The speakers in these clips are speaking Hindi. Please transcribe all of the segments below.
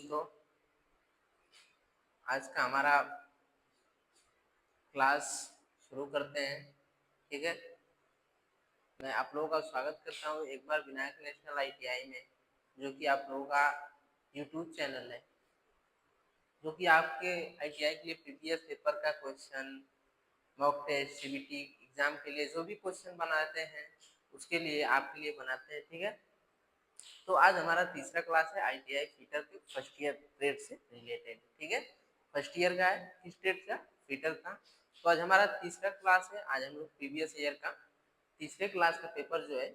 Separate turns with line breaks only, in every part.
दोस्तों, आज का हमारा क्लास शुरू करते हैं। ठीक है, मैं आप लोगों का स्वागत करता हूँ एक बार विनायक नेशनल आईटीआई में, जो कि आप लोगों का यूट्यूब चैनल है, जो कि आपके आईटीआई के लिए प्रीवियस पेपर का question, mock test, CBT exam के लिए जो भी क्वेश्चन बनाते हैं उसके लिए आपके लिए बनाते हैं। ठीक है, तो आज हमारा तीसरा क्लास है आईटीआई फीटर के फर्स्ट ईयर ट्रेड से रिलेटेड। ठीक है, फर्स्ट ईयर का है, किस ट्रेड का? फीटर का। तो आज हमारा तीसरा क्लास है। आज हम लोग प्रीवियस ईयर का तीसरे क्लास का पेपर जो है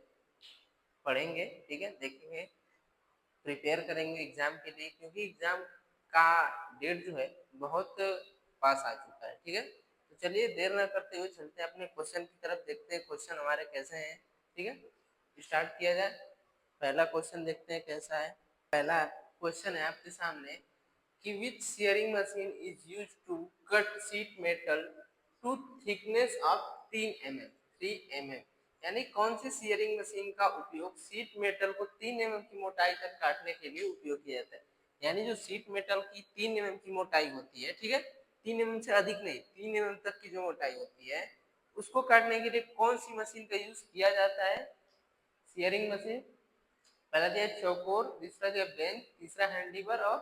पढ़ेंगे। ठीक है, देखेंगे, प्रिपेयर करेंगे एग्जाम के लिए, क्योंकि एग्जाम का डेट जो है बहुत पास आ चुका है। ठीक है, तो चलिए देर न करते हुए चलते हैं अपने क्वेश्चन की तरफ, देखते हैं क्वेश्चन हमारे कैसे हैं। ठीक है, स्टार्ट किया जाए। पहला क्वेश्चन देखते हैं कैसा है। पहला क्वेश्चन है आपके सामने कि which shearing machine is used to cut sheet metal to thickness of 3 mm। यानी कौन सी शेयरिंग मशीन का उपयोग शीट मेटल को 3 mm की मोटाई तक काटने के लिए उपयोग किया जाता है। यानी जो शीट मेटल की 3 mm की मोटाई होती है, ठीक है, 3 mm से अधिक नहीं, 3 mm तक की जो मोटाई होती है उसको काटने के लिए कौन सी मशीन का यूज किया जाता है? Sharing machine. पहला दिया चौकोर, दूसरा दिया बेंच, तीसरा हैंड लीवर और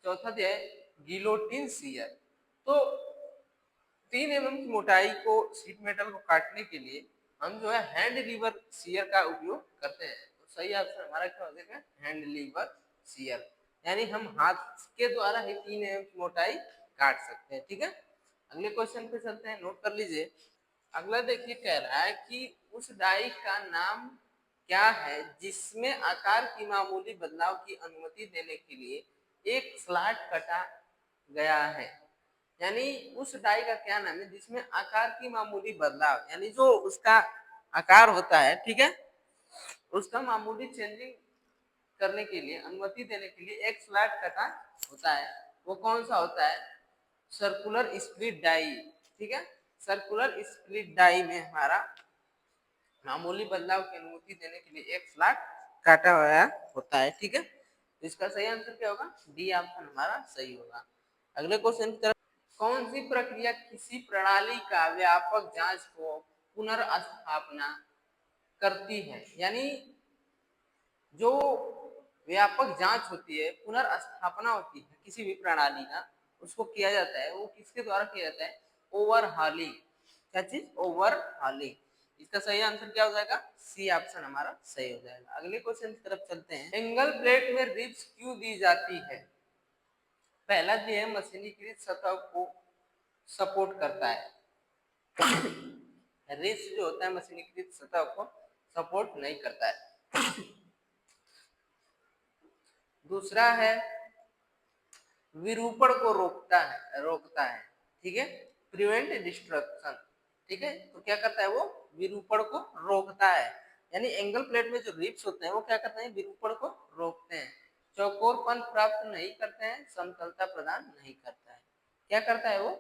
चौथा दिया गिलोटिन सीयर। तो 3 mm की मोटाई को शीट मेटल को काटने के लिए हम जो है हैंड लीवर सीयर का उपयोग करते हैं। तो सही आंसर हमारा क्या हो जाएगा? Hand lever shear. यानी हम हाथ के द्वारा ही 3 mm की मोटाई काट सकते हैं। ठीक है, अगले क्वेश्चन पे चलते हैं, नोट कर लीजिए। अगला देखिए, कह रहा है कि उस डाई का नाम क्या है जिसमें आकार की मामूली बदलाव की अनुमति देने के लिए एक स्लॉट कटा गया है। यानी उस डाई का क्या नाम है जिसमें आकार की मामूली बदलाव, यानी जो उसका आकार होता है, ठीक है, उसका मामूली चेंजिंग करने के लिए, अनुमति देने के लिए एक स्लॉट कटा होता है। वो कौन सा होता है? Circular split die. ठीक है, सर्कुलर स्प्लिट डाई में हमारा मामूली बदलाव की अनुमति देने के लिए एक स्लॉट काटा हुआ होता है। ठीक है, तो इसका सही आंसर क्या होगा? डी ऑप्शन हमारा सही होगा। अगले क्वेश्चन की तरफ, कौन सी प्रक्रिया किसी प्रणाली का व्यापक जांच को पुनर्स्थापना करती है? यानी जो व्यापक जांच होती है, पुनर्स्थापना होती है किसी भी प्रणाली का, उसको किया जाता है, वो किसके द्वारा किया जाता है? ओवरहॉलिंग। क्या चीज? ओवरहॉलिंग। इसका सही आंसर क्या हो जाएगा? सी ऑप्शन हमारा सही हो जाएगा। अगले क्वेश्चन की तरफ चलते हैं। एंगल प्लेट में रिब्स क्यों दी जाती है? पहला जो है मशीनीकृत सतह को सपोर्ट करता है। रिब्स जो होता है मशीनीकृत सतह को सपोर्ट नहीं करता है। दूसरा है विरूपण को रोकता है। ठीक है, प्रिवेंट डिस्ट्रक्शन। ठीक है, तो क्या करता है वो? विरूपण को रोकता है। यानी एंगल प्लेट में जो रिब्स होते हैं वो क्या करते हैं? विरूपण को रोकते हैं। चौकोरपन प्राप्त नहीं करते हैं, समतलता प्रदान नहीं करता है। क्या करता है वो?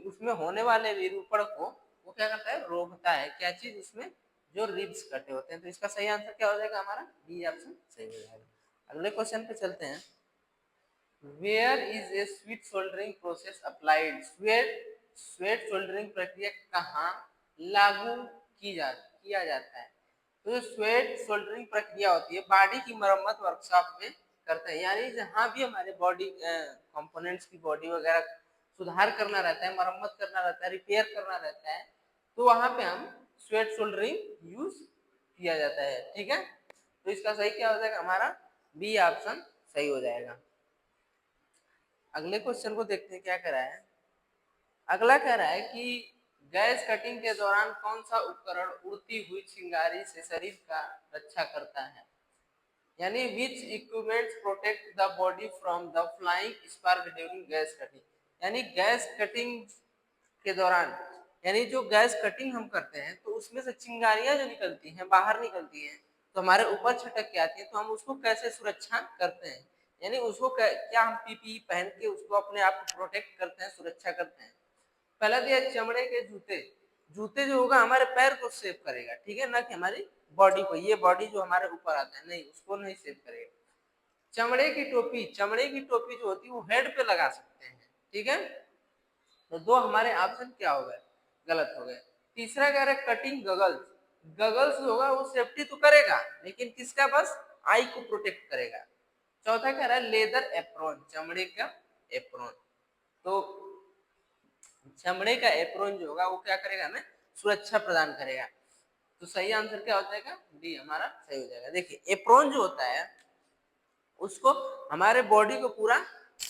उसमें होने वाले विरूपण को वो क्या करता है? रोकता है। क्या चीज? उसमें जो रिब्स कटे होते हैं। तो इसका सही आंसर क्या हो जाएगा? हमारा बी ऑप्शन सही हो जाएगा। अगले क्वेश्चन पे चलते हैं। Where is a sweat soldering process applied? Sweat soldering प्रक्रिया कहाँ लागू किया जाता है? तो जो स्वेट सोल्डरिंग प्रक्रिया होती है बॉडी की मरम्मत वर्कशॉप में करते हैं। यानी जहाँ भी हमारे बॉडी कंपोनेंट्स की बॉडी वगैरह सुधार करना रहता है, मरम्मत करना रहता है, रिपेयर करना रहता है, तो वहां पे हम स्वेट सोल्डरिंग यूज किया जाता है। ठीक है, तो इसका सही क्या हो जाएगा? हमारा बी ऑप्शन सही हो जाएगा। अगले क्वेश्चन को देखते हैं क्या कह रहा है। अगला कह रहा है कि गैस कटिंग के दौरान कौन सा उपकरण उड़ती हुई चिंगारी से शरीर का रक्षा करता है? यानी which equipments protect the body from the flying spark during gas cutting. यानी गैस कटिंग के दौरान, यानी जो गैस कटिंग हम करते हैं तो उसमें से चिंगारियां जो निकलती हैं, बाहर निकलती हैं, तो हमारे ऊपर छटक के आती है, तो हम उसको कैसे सुरक्षा करते हैं? यानी उसको क्या हम पीपीई पहन के उसको अपने आप को प्रोटेक्ट करते हैं, सुरक्षा करते हैं? पहला दिया चमड़े के जूते। जूते जो होगा हमारे पैर को सेव करेगा, ठीक है, ना कि हमारी बॉडी को। ये बॉडी जो हमारे ऊपर आता है नहीं, उसको नहीं सेव करेगा। चमड़े की टोपी जो होती है वो हेड पे लगा सकते हैं, ठीक है। तो दो हमारे ऑप्शन क्या हो गए, गलत हो गए। तीसरा कह रहा है कटिंग गगल्स, गगल्स होगा वो सेफ्टी तो करेगा लेकिन किसका, बस आई को प्रोटेक्ट करेगा। चौथा कह रहा है लेदर एप्रोन, चमड़े का एप्रोन, तो चमड़े का एप्रोन जो होगा वो क्या करेगा ना, सुरक्षा प्रदान करेगा। तो सही आंसर क्या हो जाएगा, डी हमारा सही हो जाएगा। देखिए एप्रोन जो होता है उसको हमारे बॉडी को पूरा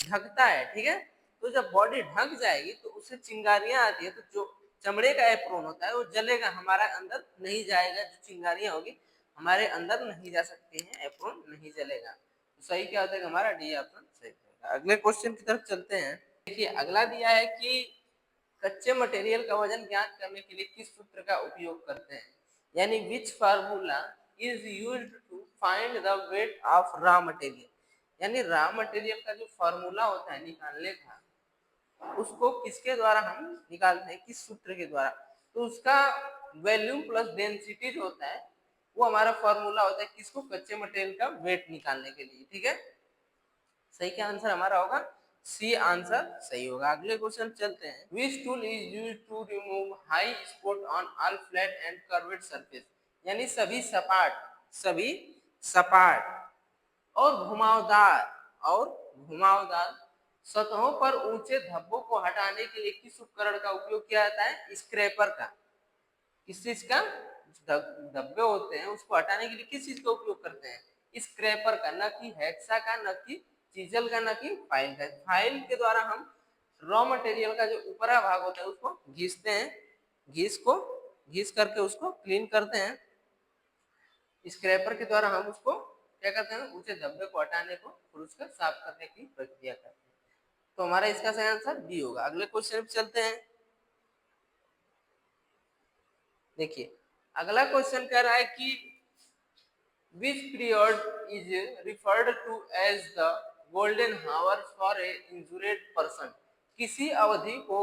ढकता है, ठीक है। तो जब बॉडी ढक जाएगी तो उससे चिंगारियां आती है, तो जो चमड़े का एप्रोन होता है वो जलेगा, हमारा अंदर नहीं जाएगा, जो चिंगारियां होगी हमारे अंदर नहीं जा सकती हैं, एप्रोन नहीं जलेगा। तो सही क्या होता है हमारा, डी ऑप्शन सही होगा। अगले क्वेश्चन की तरफ चलते हैं। देखिए अगला दिया है कि कच्चे मटेरियल का वजन ज्ञात करने के लिए किस सूत्र का उपयोग करते हैं, यानी which formula is used to find the weight of raw material, यानी रॉ मटेरियल का जो फार्मूला होता है निकालने का, उसको किसके द्वारा हम निकालते हैं, किस सूत्र के द्वारा। तो उसका वॉल्यूम प्लस डेंसिटी जो होता है वो हमारा फार्मूला होता है किसको, कच्चे मटेरियल का वेट निकालने के लिए, ठीक है। सही क्या आंसर हमारा होगा, सी आंसर सही होगा। अगले क्वेश्चन चलते हैं। Which tool is used to remove high spot on all flat and curved surface, यानी सभी सपाट और घुमावदार सतहों पर ऊंचे धब्बों को हटाने के लिए किस उपकरण का उपयोग किया जाता है, स्क्रैपर का। किस चीज का, धब्बे होते हैं उसको हटाने के लिए किस चीज का उपयोग करते हैं, स्क्रैपर का, न कि हेक्सा का, न कि चीजल का, न कि फाइल का। फाइल के द्वारा हम रॉ मटेरियल का जो ऊपरा भाग होता है उसको घिसते हैं, घिस करके उसको क्लीन करते हैं। स्क्रैपर के द्वारा हम उसको क्या करते हैं, ऊंचे धब्बे को हटाने को और उसका साफ करने की प्रक्रिया करते हैं। तो हमारा इसका सही आंसर बी होगा। अगले क्वेश्चन पे चलते हैं। देखिए अगला क्वेश्चन कह रहा है कि which period is referred to as the golden hour for a injured person, किसी अवधि को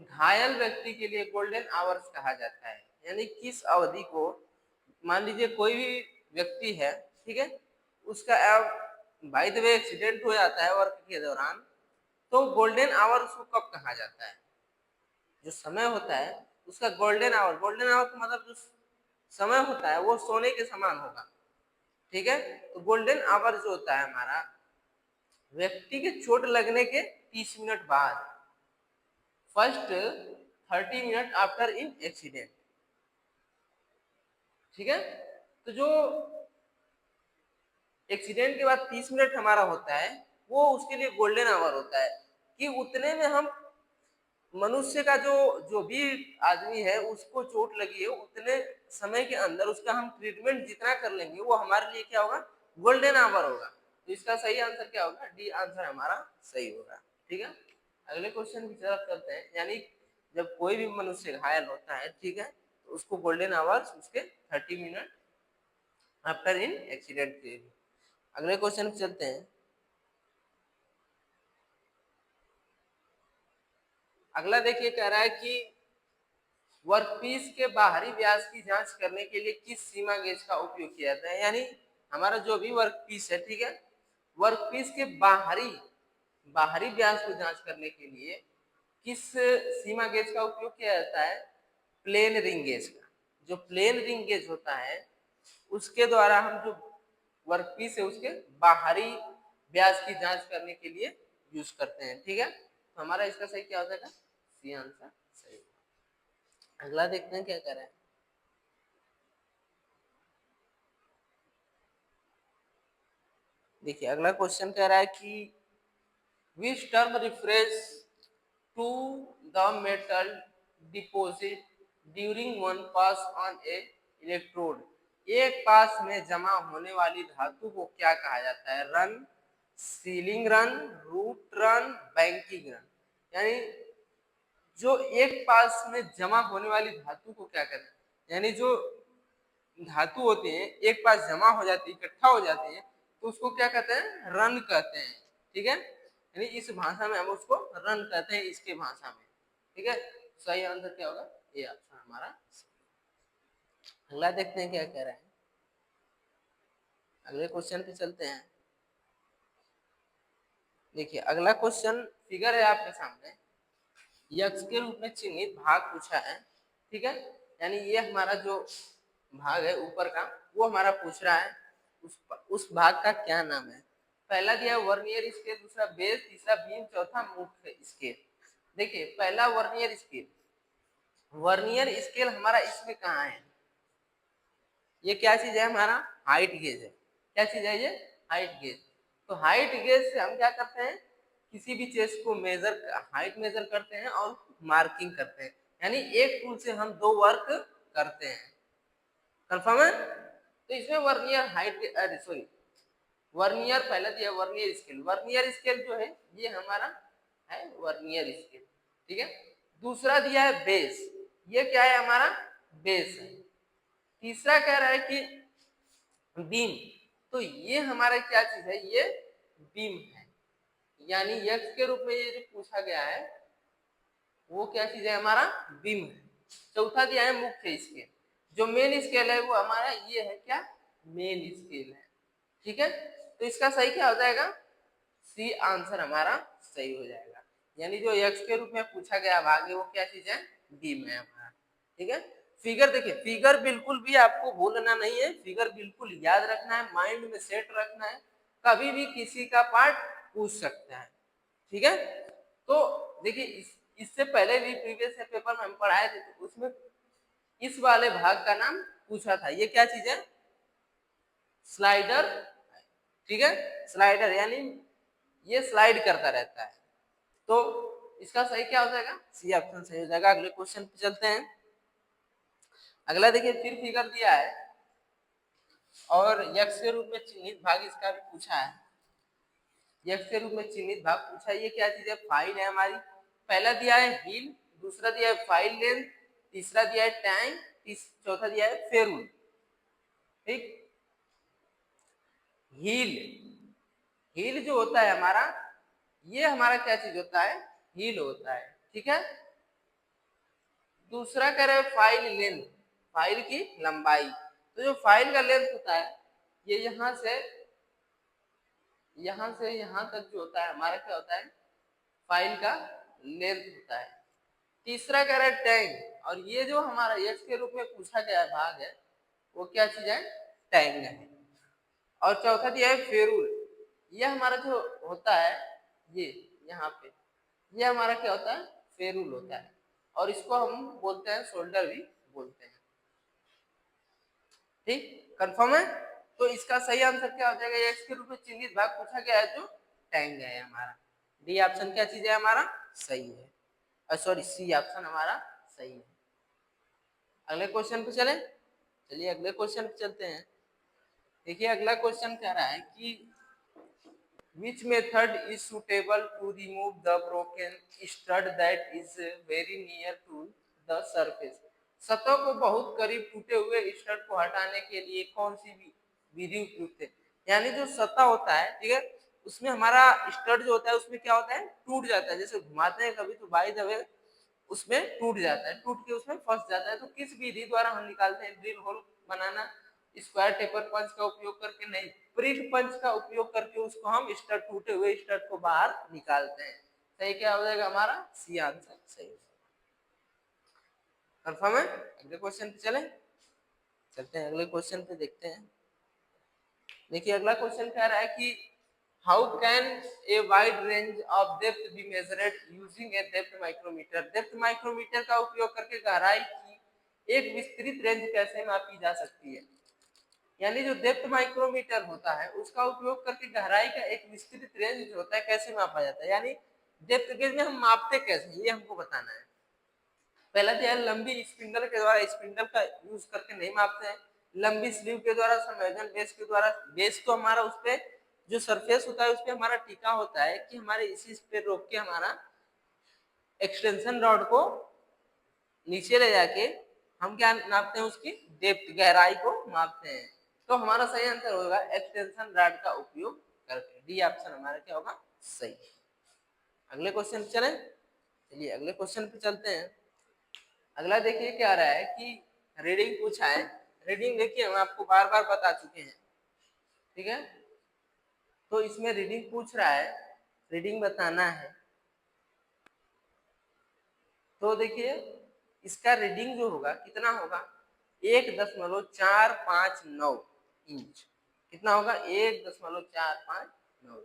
घायल व्यक्ति के लिए गोल्डन आवर्स कहा जाता है, यानी किस अवधि को, मान लीजिए कोई भी व्यक्ति है, ठीक है, उसका बाय द वे एक्सीडेंट हो जाता है वर्क के दौरान, तो गोल्डन आवर उसको कब कहा जाता है, जो समय होता है उसका गोल्डन आवर, गोल्डन आवर का मतलब जो समय होता है वो सोने के समान होगा, ठीक है। तो गोल्डन आवर जो होता है हमारा व्यक्ति के चोट लगने के 30 मिनट बाद, first 30 minute after in accident, ठीक है। तो जो एक्सीडेंट के बाद 30 मिनट हमारा होता है वो उसके लिए गोल्डन आवर होता है, कि उतने में हम मनुष्य का जो जो भी आदमी है उसको चोट लगी है उतने समय के अंदर उसका हम ट्रीटमेंट जितना कर लेंगे वो हमारे लिए क्या होगा, गोल्डन आवर होगा। तो इसका सही आंसर क्या होगा, डी आंसर हमारा सही होगा, ठीक है। अगले क्वेश्चन की तरफ चलते हैं। यानी जब कोई भी मनुष्य घायल होता है, ठीक है, तो उसको गोल्डन आवर्स उसके 30 मिनट आफ्टर इन एक्सीडेंट के लिए। अगले क्वेश्चन पे चलते हैं। अगला देखिए कह रहा है कि वर्कपीस के बाहरी व्यास की जांच करने के लिए किस सीमा गेज का उपयोग किया जाता है, यानी हमारा जो भी वर्कपीस है, ठीक है, वर्कपीस के बाहरी व्यास को जांच करने के लिए किस सीमा गेज का उपयोग किया जाता है, प्लेन रिंग गेज का। जो प्लेन रिंग गेज होता है उसके द्वारा हम जो वर्कपीस है उसके बाहरी व्यास की जांच करने के लिए यूज करते हैं, ठीक है। तो हमारा इसका सही क्या हो जाएगा, सी आंसर सही। अगला देखते हैं क्या कर रहा है। देखिए अगला क्वेश्चन कह रहा है कि which term refers to the metal deposit during one pass on a electrode, एक पास में जमा होने वाली धातु को क्या कहा जाता है, run, sealing run, root run, banking run. यानी जो एक पास में जमा होने वाली धातु को क्या कहते हैं, यानी जो धातु होते हैं एक पास जमा हो जाती है, इकट्ठा हो जाती है, तो उसको क्या कहते हैं, रन कहते हैं, ठीक है। यानी इस भाषा में हम उसको रन कहते हैं, इसके भाषा में, ठीक है। सही आंसर क्या होगा, ये ऑप्शन हमारा। अगला देखते हैं क्या कह रहा है। अगले क्वेश्चन पे चलते हैं। देखिए अगला क्वेश्चन फिगर है आपके सामने, यक्स के रूप में चिन्हित भाग पूछा है, ठीक है। यानी ये हमारा जो भाग है ऊपर का वो हमारा पूछ रहा है, उस भाग का क्या नाम है। पहला दिया वर्नियर स्केल, दूसरा बेस, तीसरा बीम, चौथा मुख्य स्केल। देखिए पहला वर्नियर स्केल, वर्नियर स्केल हमारा इसमें कहाँ है, ये क्या चीज है, हमारा हाइट गेज है। क्या चीज है ये, हाइट गेज। तो हाइट गेज से हम क्या करते हैं, किसी भी चीज को मेजर, हाइट मेजर करते हैं और मार्किंग करते हैं, यानी एक टूल से हम दो वर्क करते हैं। कंफर्म है। तो इसमें वर्नियर हाइट, अरे सॉरी, वर्नियर पहला दिया वर्नियर स्केल, वर्नियर स्केल जो है ये हमारा है वर्नियर स्केल, ठीक है। दूसरा दिया है बेस, ये क्या है, हमारा बेस है। तीसरा कह रहा है कि बीम, तो ये हमारा क्या चीज है, ये बीम है। यानी यक्स के रूप में ये जो पूछा गया है वो क्या चीज है, हमारा बीम है। चौथा दिया है मुख्य स्केल, जो मेन स्केल है वो हमारा ये है, क्या मेन स्केल है, ठीक है। तो इसका सही क्या हो जाएगा, सी आंसर हमारा सही हो जाएगा। यानी जो यक्स के रूप में पूछा गया भाग है वो क्या चीज है, बीम है हमारा, ठीक है। फिगर देखिए, फिगर बिल्कुल भी आपको भूलना नहीं है, फिगर बिल्कुल याद रखना है, माइंड में सेट रखना है, कभी भी किसी का पार्ट पूछ सकता है, ठीक है। तो देखिए इससे पहले भी प्रीवियस पेपर में हम पढ़ाए थे, तो उसमें इस वाले भाग का नाम पूछा था, ये क्या चीज है, स्लाइडर, ठीक है। स्लाइडर यानी ये स्लाइड करता रहता है, तो इसका सही क्या हो जाएगा, सी ऑप्शन सही हो जाएगा। अगले क्वेश्चन पे चलते हैं। अगला देखिए फिर फिगर दिया है और यक्स के रूप में चिन्हित भाग इसका भी पूछा है, यक्स के रूप में चिन्हित भाग पूछा है, ये क्या चीज है, फाइल है हमारी। पहला दिया है व्हील, दूसरा दिया है फाइल लेंथ, तीसरा दिया है टैंक, चौथा दिया है फेरूल, ठीक। हील, हील जो होता है हमारा, ये हमारा क्या चीज होता है, हील होता है, ठीक है। दूसरा कह रहे हैं फाइल लेंथ, फाइल की लंबाई। तो जो फाइल का लेंथ होता है ये यहां से यहां तक जो होता है हमारा क्या होता है, फाइल का लेंथ होता है। तीसरा कह रहा है टैंग, और ये जो हमारा यक्स के रूप में पूछा गया भाग है वो क्या चीज है, टैंग है। और चौथा दिया है फेरूल, ये हमारा जो होता है ये यहाँ पे, ये हमारा क्या होता है, फेरूल होता है, और इसको हम बोलते हैं शोल्डर भी बोलते हैं, ठीक। कंफर्म है। तो इसका सही आंसर क्या हो जाएगा, एक्स के रूप में चिन्हित भाग पूछा गया है जो टैंग है हमारा, डी ऑप्शन क्या चीज है हमारा सही है, सॉरी सी ऑप्शन हमारा सही है। अगले क्वेश्चन पे चले, चलिए अगले क्वेश्चन पे चलते हैं। देखिए अगला क्वेश्चन कह रहा है कि which method is suitable to remove the broken stud that is very near to the surface। सतह को बहुत करीब टूटे हुए स्टड को हटाने के लिए कौन सी विधि उपयुक्त है। यानी जो सतह होता है, ठीक है, उसमें हमारा स्टड जो होता है उसमें क्या होता है, टूट जाता है, जैसे घुमाते हैं कभी तो बाई द वे उसमें टूट जाता है, टूट के उसमें फंस जाता है। तो किस विधि द्वारा हम निकालते हैं, ड्रिल होल बनाना, स्क्वायर टेपर पंच का उपयोग करके नहीं, प्रिक पंच का उपयोग करके उसको हम स्टड, टूटे हुए स्टड को बाहर निकालते हैं। सही क्या हो जाएगा हमारा, सी आंसर सही। कंफर्म है। अगले क्वेश्चन पे चलते हैं अगले क्वेश्चन पे देखते हैं। देखिए अगला क्वेश्चन कह रहा है कि how can a wide range of depth be measured using a depth micrometer. Depth micrometer का उपयोग करके गहराई की एक विस्तृत रेंज कैसे मापी जा सकती है। यानी जो डेप्थ माइक्रोमीटर होता है उसका उपयोग करके गहराई का एक विस्तृत रेंज जो होता है कैसे मापा जाता है, यानी डेप्थ गेज में हम मापते कैसे, ये हमको बताना है। पहला तो यार लंबी स्पिंडल के द्वारा, स्पिंडल का यूज करके नहीं मापते हैं, लंबी स्लीव के द्वारा, समायोजन बेस के द्वारा। बेस तो हमारा उस पे जो सरफेस होता है उस पे हमारा टिका होता है कि हमारे इसी पे रोक के हमारा एक्सटेंशन रॉड को नीचे ले जाके हम क्या नापते हैं, उसकी डेप्थ गहराई को मापते हैं। तो हमारा सही आंसर होगा एक्सटेंशन रॉड का उपयोग करके, डी ऑप्शन हमारा क्या होगा सही। अगले क्वेश्चन चलें, चलिए अगले क्वेश्चन पे चलते हैं। अगला देखिए क्या रहा है कि रीडिंग पूछा है, रीडिंग देखिए हम आपको बार बार बता चुके हैं, ठीक है। तो इसमें रीडिंग पूछ रहा है रीडिंग बताना है तो देखिए इसका रीडिंग जो होगा कितना होगा 1.459 इंच। कितना होगा 1.459।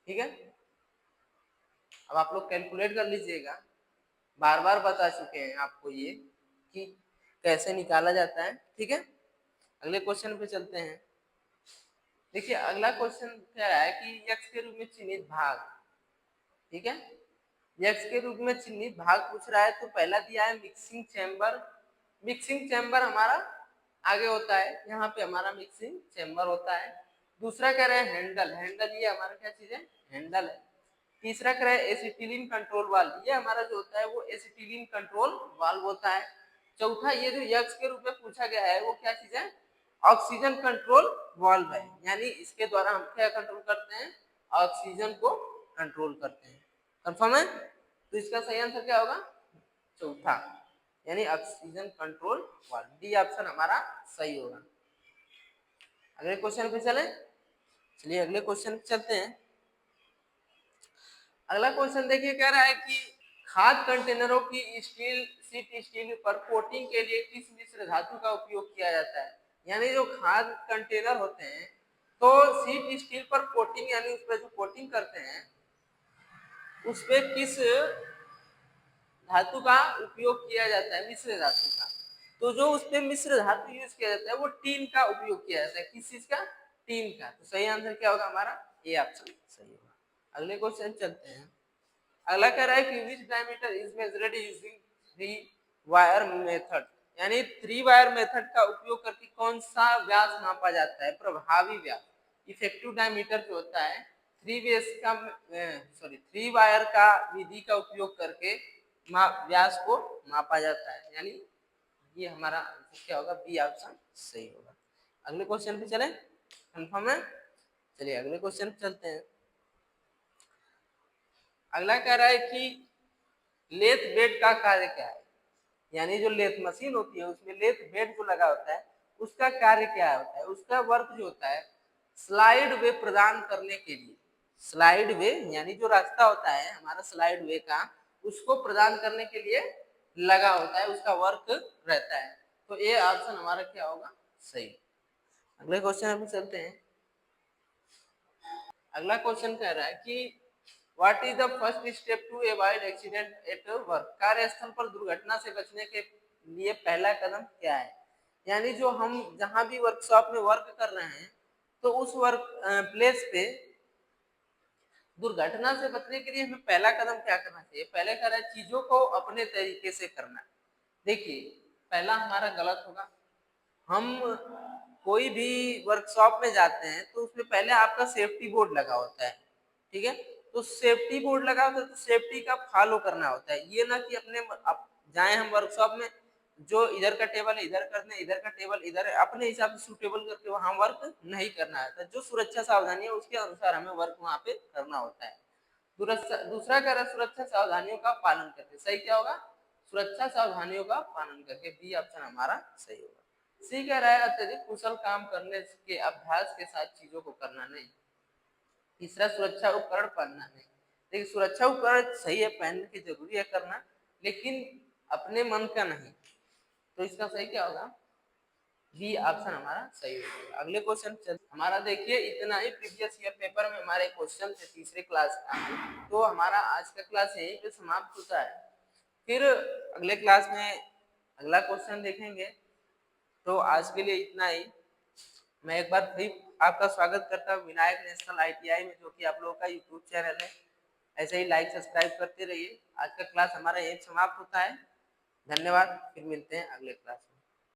ठीक है, अब आप लोग कैलकुलेट कर लीजिएगा, बार बार बता चुके हैं आपको ये कि कैसे निकाला जाता है। ठीक है, अगले क्वेश्चन पे चलते हैं। देखिए अगला क्वेश्चन कह रहा है कि यक्स के रूप में चिन्हित भाग। ठीक है, यक्स के रूप में चिन्हित भाग पूछ रहा है तो पहला दिया है मिक्सिंग चैम्बर। मिक्सिंग चैम्बर हमारा आगे होता है, यहाँ पे हमारा मिक्सिंग चैम्बर होता है। दूसरा कह रहे हैं हैंडल, हैंडल ये हमारा क्या चीज है, हैंडल है। तीसरा कह रहे हैं एसिटिलीन कंट्रोल वाल्व, ये हमारा जो होता है वो एसिटिलीन कंट्रोल वाल्व होता है। चौथा ये जो यक्स के रूप में पूछा गया है वो क्या चीज है, ऑक्सीजन कंट्रोल वाल्व है, यानी इसके द्वारा हम क्या कंट्रोल करते हैं, ऑक्सीजन को कंट्रोल करते हैं। कंफर्म है, तो इसका सही आंसर क्या होगा, चौथा, यानी oxygen control valve, D option हमारा सही होगा। अगले क्वेश्चन पे चले, चलिए अगले क्वेश्चन पे चलते हैं। अगला क्वेश्चन देखिए कह रहा है कि खाद्य कंटेनरों की शीट स्टील पर कोटिंग के लिए किस मिश्र धातु का उपयोग किया जाता है। यानी जो खाद्य कंटेनर होते हैं तो शीट स्टील पर कोटिंग यानी उस पर जो कोटिंग करते हैं उस पे किस धातु का उपयोग किया जाता है, मिश्र धातु का। तो जो उस पे मिश्र धातु यूज किया जाता है वो टीन का उपयोग किया जाता है। किस चीज का, टीन का। तो सही आंसर क्या होगा हमारा, ए ऑप्शन सही होगा। अगले क्वेश्चन चलते हैं। अगला कह रहा है कि which diameter is measured using three wire method, यानी थ्री वायर मेथड का उपयोग करके कौन सा व्यास नापा जाता है, प्रभावी व्यास। इफेक्टिव डायमीटर जो होता है थ्री वायर का विधि का उपयोग करके व्यास को मापा जाता है, यानी ये हमारा आंसर क्या होगा, बी ऑप्शन सही होगा। अगले क्वेश्चन पे चले, कंफर्म है, चलिए अगले क्वेश्चन पे चलते हैं। अगला कह रहा है कि लेथ बेड का कार्य क्या है, यानी जो लेथ मशीन होती है उसमें लेथ बेड जो लगा होता है उसका कार्य क्या होता है, उसका वर्क जो होता है स्लाइड वे प्रदान करने के लिए, स्लाइड वे यानी जो रास्ता होता है हमारा स्लाइड वे का उसको प्रदान करने के लिए लगा होता है, उसका वर्क रहता है। तो ये ऑप्शन हमारा क्या होगा, सही। अगले क्वेश्चन पे चलते हैं। अगला क्वेश्चन कह रहा है कि what is the first step to avoid accident at work, कार्यस्थल पर दुर्घटना से बचने के लिए पहला कदम क्या है। यानी जो हम जहां भी वर्कशॉप में वर्क कर रहे हैं तो उस वर्क प्लेस पे दुर्घटना से बचने के लिए हमें पहला कदम क्या करना चाहिए। पहले कह रहा है चीजों को अपने तरीके से करना। देखिए पहला हमारा गलत होगा, हम कोई भी वर्कशॉप में जाते हैं तो उसमें पहले आपका सेफ्टी बोर्ड लगा होता है। ठीक है, तो सेफ्टी बोर्ड लगा होता है तो सेफ्टी का फॉलो करना होता है, ये ना कि अपने जाए हम वर्कशॉप में जो इधर का टेबल है इधर कर दें, इधर का टेबल इधर है, अपने हिसाब से सूटेबल करके वहां वर्क नहीं करना है। जो सुरक्षा सावधानी है उसके अनुसार हमें वर्क वहां पे करना होता है। दूसरा कह रहा है सुरक्षा सावधानियों का पालन करके, सही क्या होगा, सुरक्षा सावधानियों का पालन करके, बी ऑप्शन हमारा सही होगा। सी कह रहा है अत्यधिक कुशल काम करने के अभ्यास के साथ चीजों को करना नहीं। तीसरा सुरक्षा उपकरण पहनना नहीं। देखिए सुरक्षा उपकरण सही है, पहनने की जरूरी है करना, लेकिन अपने मन का नहीं। तो इसका सही क्या होगा, बी ऑप्शन हमारा सही होगा। अगले क्वेश्चन हमारा देखिए इतना ही प्रीवियस ईयर पेपर में हमारे क्वेश्चन थे तीसरे क्लास का। तो हमारा आज का क्लास यहीं पे समाप्त होता है, फिर अगले क्लास में अगला क्वेश्चन देखेंगे। तो आज के लिए इतना ही। मैं एक बार फिर आपका स्वागत करता हूँ विनायक नेशनल ITI में, जो कि आप लोगों का यूट्यूब चैनल है। ऐसे ही लाइक सब्सक्राइब करते रहिए। आज का क्लास हमारा यही समाप्त होता है। धन्यवाद, फिर मिलते हैं अगले क्लास में।